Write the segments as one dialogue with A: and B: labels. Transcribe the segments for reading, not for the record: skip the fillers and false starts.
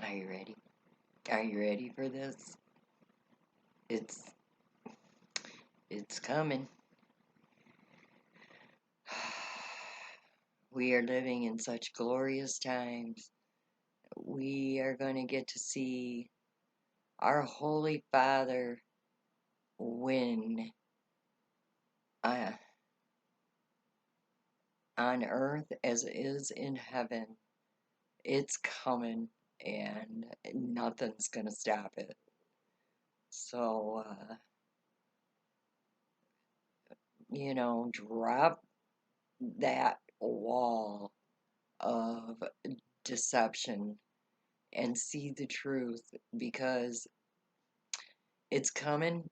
A: Are you ready? Are you ready for this? It's it's coming. We are living in such glorious times. We are going to get to see our Holy Father win uh, on earth as it is in heaven. It's coming, and nothing's going to stop it. So, drop that wall of deception and see the truth because it's coming.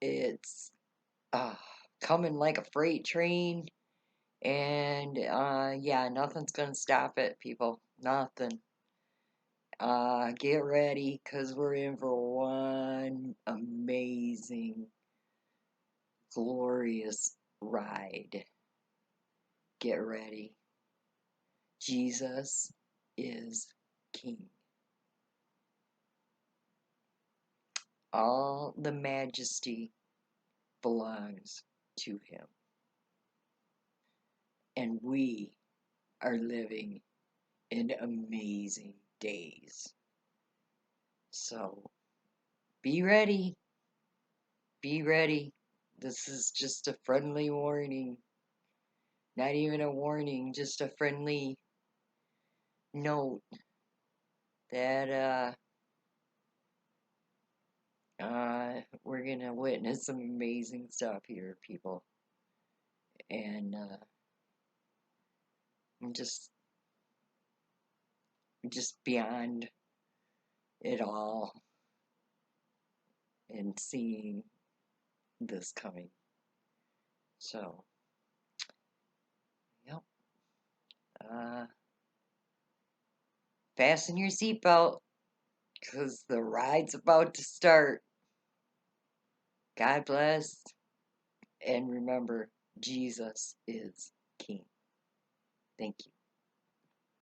A: It's uh, coming like a freight train, and yeah, nothing's gonna stop it, people. Nothing. Get ready because we're in for one amazing, glorious ride. Get ready. Jesus is King. All the majesty belongs to him. And we are living in amazing days. So be ready. Be ready. This is just a friendly warning. Not even a warning, just a friendly note that we're gonna witness some amazing stuff here, people. And I'm just beyond it all and seeing this coming. So, yep. Uh, Fasten your seatbelt because the ride's about to start. God bless. And remember, Jesus is King. Thank you.